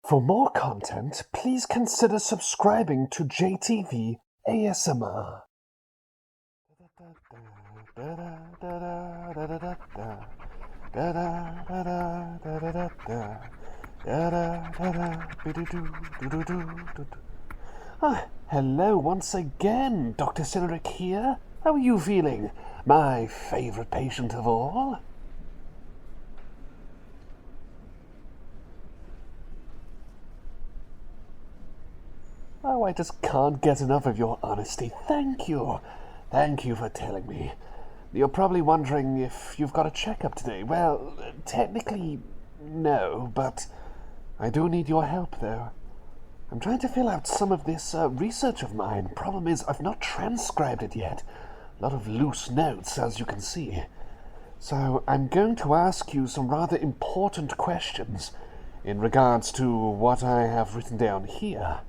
For more content, please consider subscribing to JTV ASMR. Hello once again, Dr. Cyneric here. How are you feeling? My favorite patient of all. Oh, I just can't get enough of your honesty. Thank you. Thank you for telling me. You're probably wondering if you've got a checkup today. Well, technically, no, but I do need your help, though. I'm trying to fill out some of this research of mine. Problem is, I've not transcribed it yet. A lot of loose notes, as you can see. So I'm going to ask you some rather important questions in regards to what I have written down here.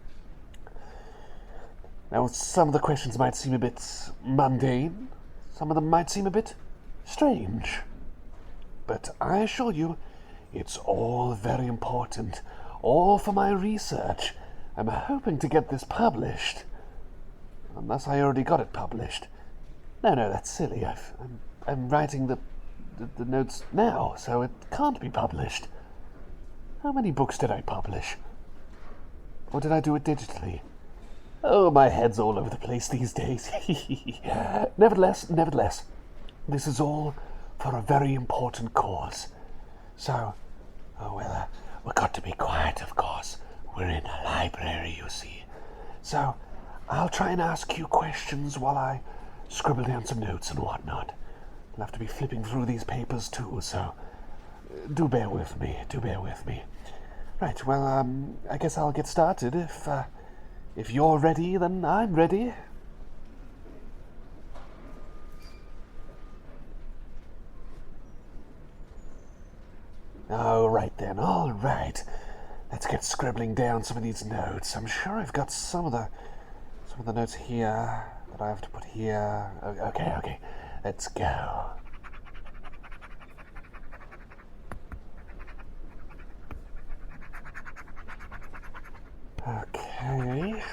Now, some of the questions might seem a bit mundane. Some of them might seem a bit strange. But I assure you, it's all very important. All for my research. I'm hoping to get this published. Unless I already got it published. No, that's silly. I'm writing the notes now, so it can't be published. How many books did I publish? Or did I do it digitally? Oh, my head's all over the place these days. Nevertheless, this is all for a very important cause. So, we've got to be quiet, of course. We're in a library, you see. So, I'll try and ask you questions while I scribble down some notes and whatnot. I'll have to be flipping through these papers too, so do bear with me. Right, well, I guess I'll get started. If you're ready, then I'm ready. All right then, all right. Let's get scribbling down some of these notes. I'm sure I've got some of the notes here that I have to put here. Okay. Let's go. Okay.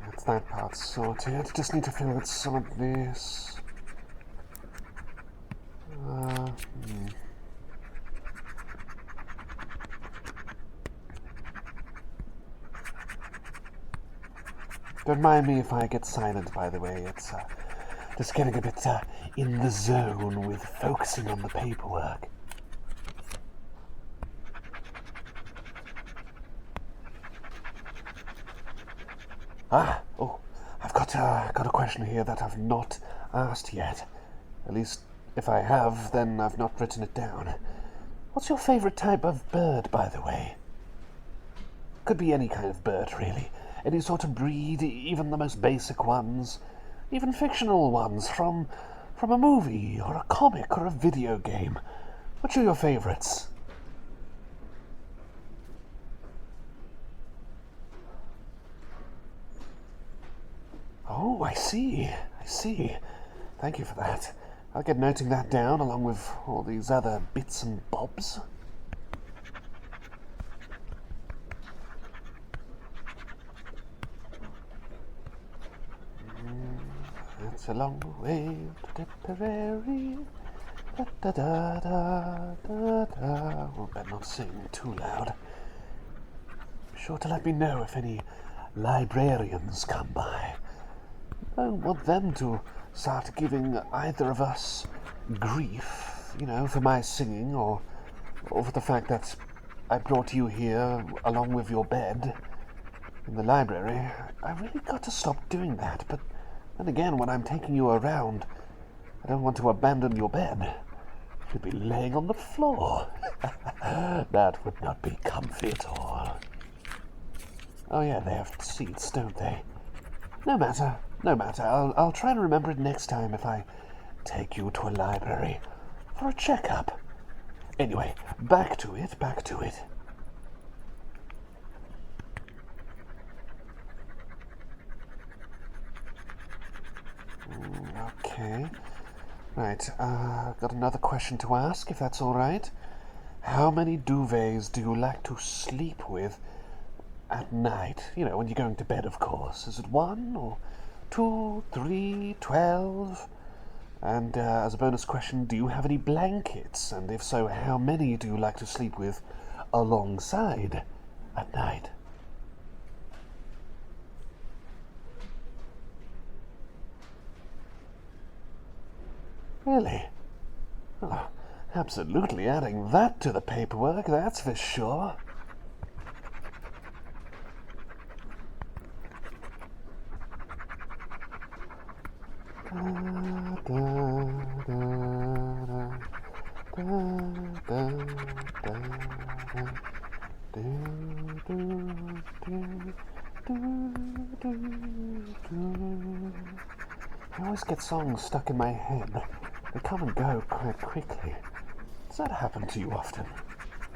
That's that part sorted. Just need to fill out some of this. Don't mind me if I get silent, by the way. It's just getting a bit in the zone with focusing on the paperwork. I've got a question here that I've not asked yet. At least, if I have, then I've not written it down. What's your favorite type of bird, by the way? Could be any kind of bird, really. Any sort of breed, even the most basic ones. Even fictional ones from a movie, or a comic, or a video game. Which are your favorites? Oh, I see. Thank you for that. I'll get noting that down along with all these other bits and bobs. It's a long way to Tipperary. Da. Well, better not sing too loud. Be sure to let me know if any librarians come by. I don't want them to start giving either of us grief, for my singing or for the fact that I brought you here along with your bed in the library. I really got to stop doing that, but then again, when I'm taking you around, I don't want to abandon your bed. You'd be laying on the floor. That would not be comfy at all. Oh yeah, they have seats, don't they? No matter. I'll try and remember it next time if I take you to a library for a checkup. Anyway, back to it. Okay. Right, got another question to ask, if that's all right. how many duvets do you like to sleep with at night? You know, when you're going to bed, of course. Is it 1 or 2, 3, 12? And as a bonus question, do you have any blankets? And if so, how many do you like to sleep with alongside at night? Really? Oh, absolutely adding that to the paperwork, that's for sure. I always get songs stuck in my head. They come and go quite quickly. Does that happen to you often?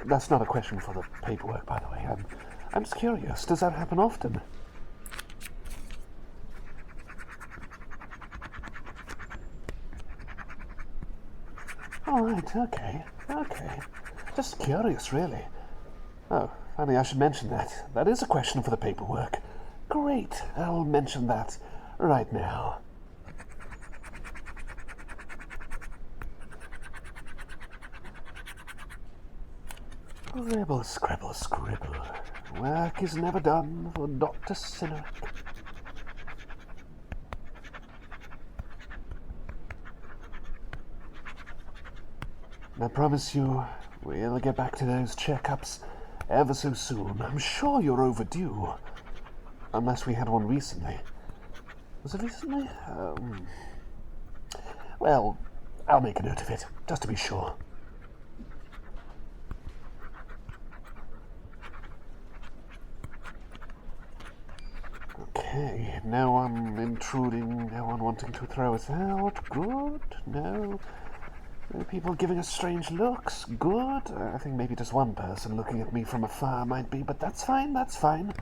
That's not a question for the paperwork, by the way. I'm just curious. Does that happen often? All right, okay. Just curious, really. Oh, funny I should mention that. That is a question for the paperwork. Great, I'll mention that right now. Scribble, scribble, scribble. Work is never done for Dr. Cyneric. I promise you, we'll get back to those checkups ever so soon. I'm sure you're overdue. Unless we had one recently. Was it recently? Well, I'll make a note of it, just to be sure. Okay, no one intruding, no one wanting to throw us out. Good, no. No people giving us strange looks. Good. I think maybe just one person looking at me from afar might be, but that's fine, that's fine.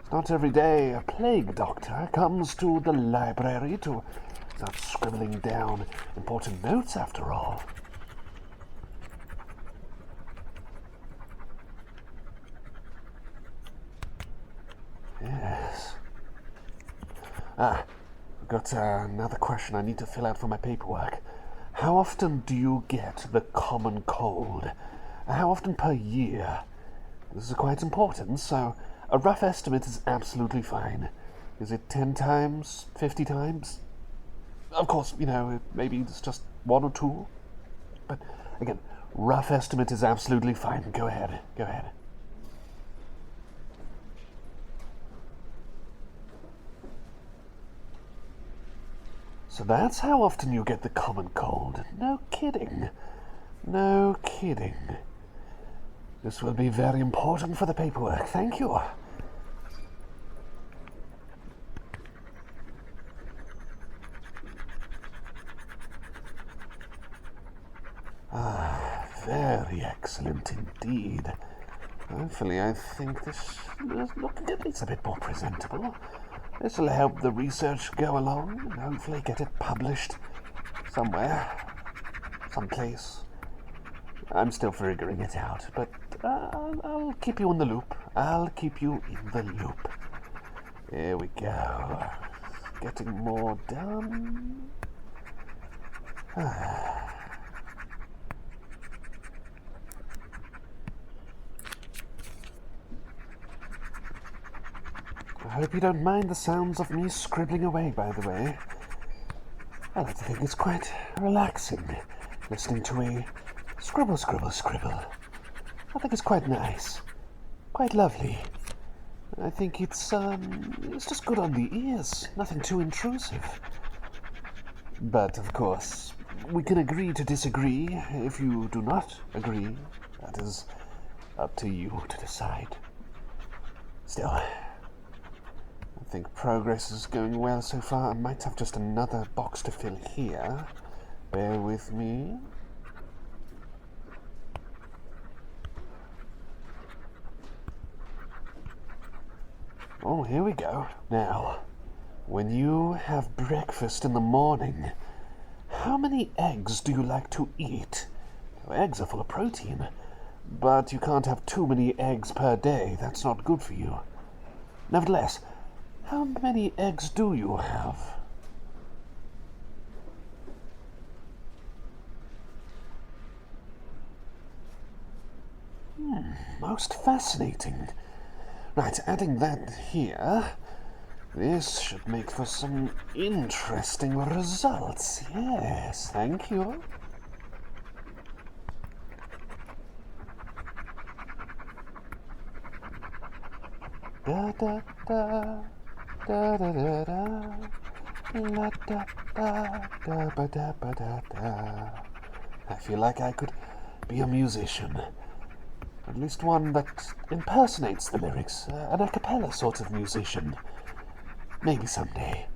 It's not every day a plague doctor comes to the library to start scribbling down important notes, after all. Yes. I've got another question I need to fill out for my paperwork. How often do you get the common cold? How often per year? This is quite important, so a rough estimate is absolutely fine. Is it 10 times? 50 times? Of course, you know, maybe it's just 1 or 2. But, again, rough estimate is absolutely fine. Go ahead. So that's how often you get the common cold. No kidding. This will be very important for the paperwork. Thank you. Very excellent indeed. Hopefully, I think this is looking at least a bit more presentable. This will help the research go along and hopefully get it published somewhere, someplace. I'm still figuring it out, but I'll keep you in the loop. Here we go. Getting more done. I hope you don't mind the sounds of me scribbling away, by the way. I like to think it's quite relaxing, listening to a scribble, scribble, scribble. I think it's quite nice, quite lovely. I think it's just good on the ears, nothing too intrusive. But, of course, we can agree to disagree. If you do not agree, that is up to you to decide. Still, I think progress is going well so far. I might have just another box to fill here. Bear with me. Oh, here we go. Now, when you have breakfast in the morning, how many eggs do you like to eat? Eggs are full of protein. But you can't have too many eggs per day. That's not good for you. Nevertheless, how many eggs do you have? Most fascinating. Right, adding that here, this should make for some interesting results. Yes, thank you. Da da da da da da da la da da da ba da ba da da. I feel like I could be a musician. At least one that impersonates the lyrics, an a cappella sort of musician. Maybe someday.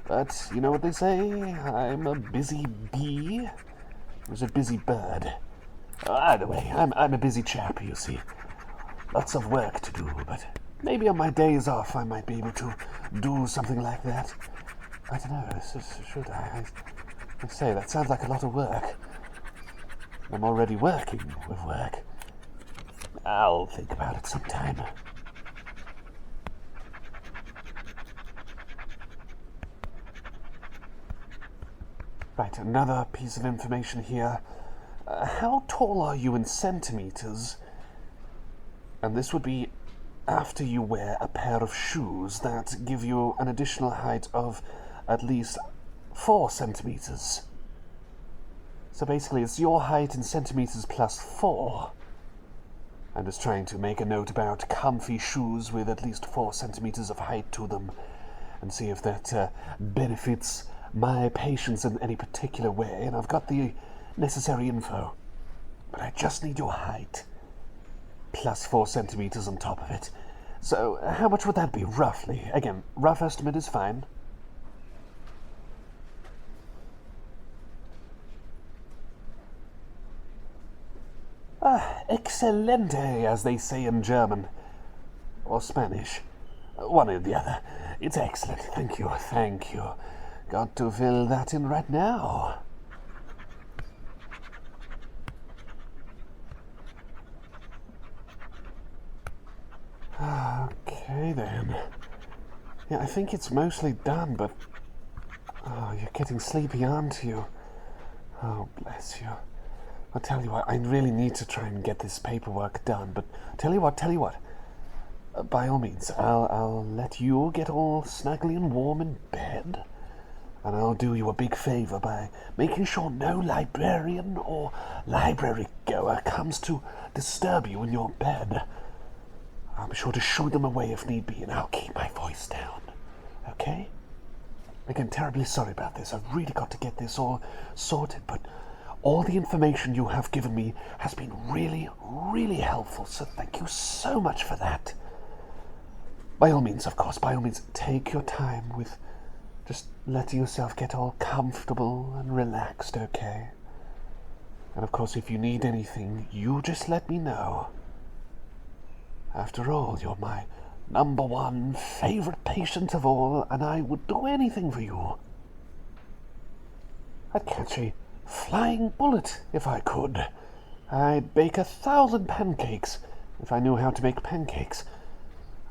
But you know what they say? I'm a busy bee. Who's a busy bird? Either way, I'm a busy chap, you see. Lots of work to do, but maybe on my days off I might be able to do something like that. I don't know, should I? I say, that sounds like a lot of work. I'm already working with work. I'll think about it sometime. Right, another piece of information here. How tall are you in centimeters? And this would be after you wear a pair of shoes that give you an additional height of at least 4 centimeters. So basically it's your height in centimeters plus 4. I'm just trying to make a note about comfy shoes with at least 4 centimeters of height to them and see if that benefits my patients in any particular way. And I've got the necessary info, but I just need your height plus 4 centimeters on top of it. So how much would that be, roughly? Again, rough estimate is fine. Excelente, as they say in German. Or Spanish. One or the other. It's excellent. Thank you, thank you. Got to fill that in right now. Okay, then. Yeah, I think it's mostly done, but... Oh, you're getting sleepy, aren't you? Oh, bless you. I'll tell you what, I really need to try and get this paperwork done, but tell you what, by all means, I'll let you get all snuggly and warm in bed, and I'll do you a big favor by making sure no librarian or library goer comes to disturb you in your bed. I'll be sure to shoo them away if need be, and I'll keep my voice down, okay? Again, terribly sorry about this. I've really got to get this all sorted, but all the information you have given me has been really, really helpful, so thank you so much for that. By all means, of course, by all means, take your time with just letting yourself get all comfortable and relaxed, okay? And of course, if you need anything, you just let me know. After all, you're my #1 favorite patient of all, and I would do anything for you. I'd catch a flying bullet if I could. I'd bake 1,000 pancakes if I knew how to make pancakes.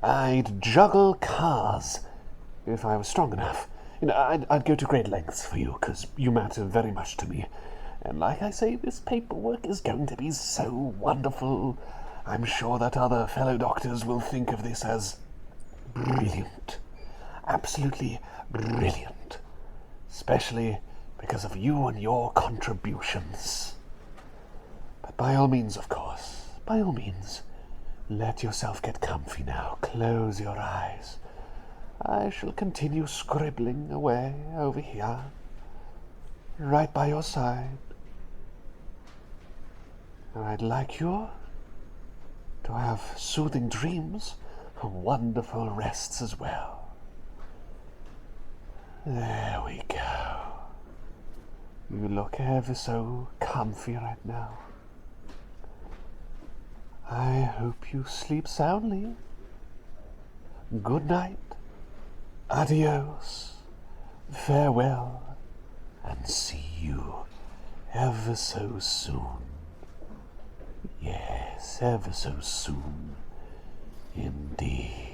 I'd juggle cars if I was strong enough. You know, I'd go to great lengths for you, because you matter very much to me. And like I say, this paperwork is going to be so wonderful. I'm sure that other fellow doctors will think of this as brilliant. Absolutely brilliant. Especially because of you and your contributions. But by all means, of course, by all means, let yourself get comfy now. Close your eyes. I shall continue scribbling away over here, right by your side. And I'd like you to have soothing dreams and wonderful rests as well. There we go. You look ever so comfy right now. I hope you sleep soundly. Good night, adios, farewell, and see you ever so soon. Yes, ever so soon. Indeed.